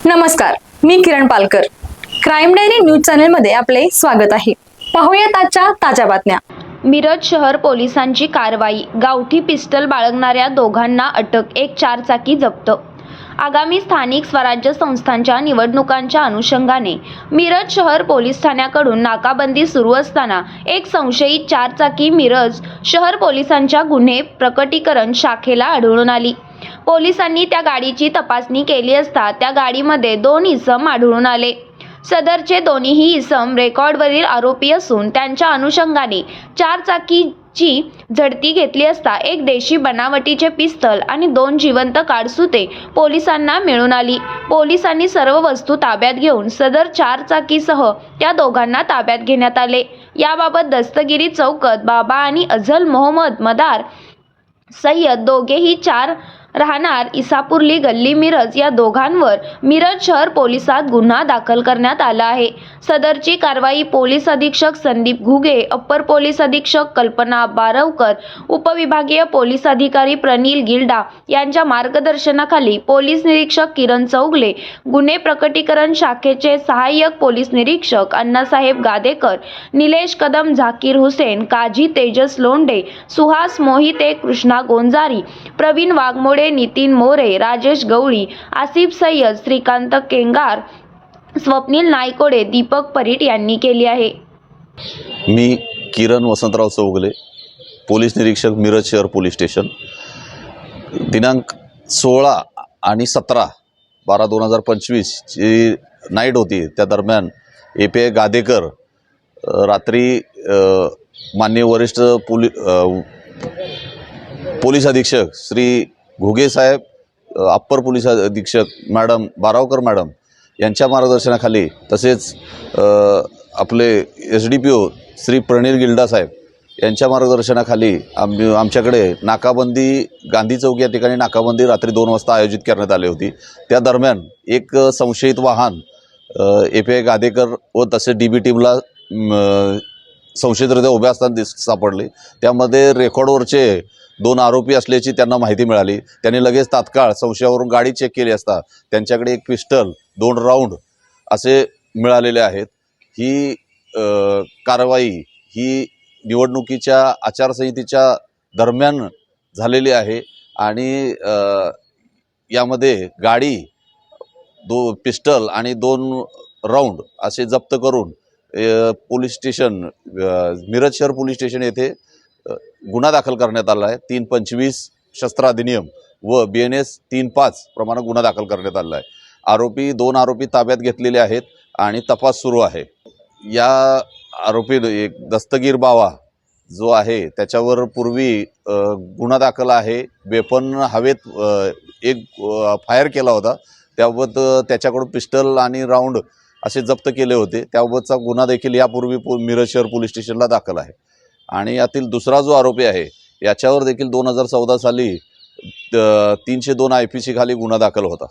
नमस्कार, मी किरण Palkar. Crime diary news चॅनलमध्ये आपले स्वागत आहे. पाहूयात आजच्या ताज्या बातम्या. मिरज शहर पोलिसांची कारवाई. गावठी पिस्टल बाळगणाऱ्या दोघांना अटक. एक चारचाकी जप्त. आगामी स्थानिक स्वराज्य संस्थांच्या निवडणुकांच्या अनुषंगाने मिरज शहर पोलीस ठाण्याकडून नाकाबंदी सुरू असताना एक संशयित चारचाकी मिरज शहर पोलिसांच्या गुन्हे प्रकटीकरण शाखेला आढळून आली. पोलिसांनी त्या गाडीची तपासणी केली असता त्या गाडीमध्ये 2 इसम आढळून आले. सदरचे दोन्हीही इसम रेकॉर्डवरील आरोपी असून त्यांच्या अनुषंगाने चारचाकीची झडती घेतली असता एक देशी बनावटीचे पिस्तल आणि 2 जिवंत काडसुते पोलिसांना मिळून आली. पोलिसांनी सर्व वस्तू ताब्यात घेऊन सदर चारचाकीसह त्या दोघांना ताब्यात घेण्यात आले. याबाबत दस्तगिरी चौकात बाबा आणि अझल मोहम्मद मदार सय्यद दोघेही 4 राहणार इसापुर्ली गल्ली मिरज या दोघांवर मिरज शहर पोलिसात गुन्हा दाखल करण्यात आला आहे. सदरची कारवाई पोलीस अधीक्षक संदीप घुगे, अप्पर पोलीस अधीक्षक कल्पना बारवकर, उपविभागीय पोलीस अधिकारी प्रनिल गिल्डा यांच्या मार्गदर्शनाखाली पोलीस निरीक्षक किरण चौगले, गुन्हे प्रकटीकरण शाखेचे सहाय्यक पोलीस निरीक्षक अण्णासाहेब गादेकर, निलेश कदम, झाकीर हुसेन, काजी तेजस लोंढे, सुहास मोहिते, कृष्णा गोंजारी, प्रवीण वाघमोडे, नितीन मोरे, राजेश गवळी, आसिफ सय्यद, श्रीकांत केंगार, स्वप्नील नायकोडे, दीपक परीट यांनी केली आहे. मी किरण वसंतराव चौगले, पोलीस निरीक्षक मिरज शहर पोलीस स्टेशन. दिनांक 16 आणि 17/12/2025 ची नाईट होती. त्या दरम्यान API गादेकर रात्री माननीय वरिष्ठ पोलीस अधीक्षक श्री घुगे साहेब, अप्पर पोलीस अधीक्षक मॅडम बारावकर मॅडम यांच्या मार्गदर्शनाखाली, तसेच आपले SDPO श्री प्रनिल गिल्डा साहेब यांच्या मार्गदर्शनाखाली आमच्याकडे नाकाबंदी, गांधी चौक या ठिकाणी नाकाबंदी रात्री 2 वाजता आयोजित करण्यात आली होती. त्या दरम्यान एक संशयित वाहन API गादेकर व तसे DB टीमला संशयितरित्या उभे असताना सापडले. त्यामध्ये रेकॉर्डवरचे 2 आरोपी असल्याची त्यांना माहिती मिळाली. त्यांनी लगेच तात्काळ संशयावरून गाडी चेक केली असता त्यांच्याकडे एक पिस्टल, 2 राऊंड असे मिळालेले आहेत. ही कारवाई ही निवडणुकीच्या आचारसंहितेच्या दरम्यान झालेली आहे आणि यामध्ये गाडी, 2 पिस्टल आणि 2 राऊंड असे जप्त करून पोलीस स्टेशन मिरज शहर पोलीस स्टेशन येथे गुन्हा दाखल करण्यात आला आहे. 325 शस्त्र अधिनियम व BNS 3.5 प्रमाणे गुन्हा दाखल करण्यात आला आहे. 2 आरोपी ताब्यात घेतलेले आहेत आणि तपास सुरू आहे. या आरोपी एक दस्तगीर बावा जो आहे त्याच्यावर पूर्वी गुन्हा दाखल आहे. वेपन हवेत एक फायर केला होता. त्याबाबत त्याच्याकडून पिस्टल आणि राऊंड असे जप्त केले होते. त्याबाबतचा गुन्हा देखील यापूर्वी मिरज शहर पोलीस स्टेशनला दाखल आहे. आणि यातील दुसरा जो आरोपी आहे याच्यावर देखील 2014 साली 302 IPC खाली गुन्हा दाखल होता.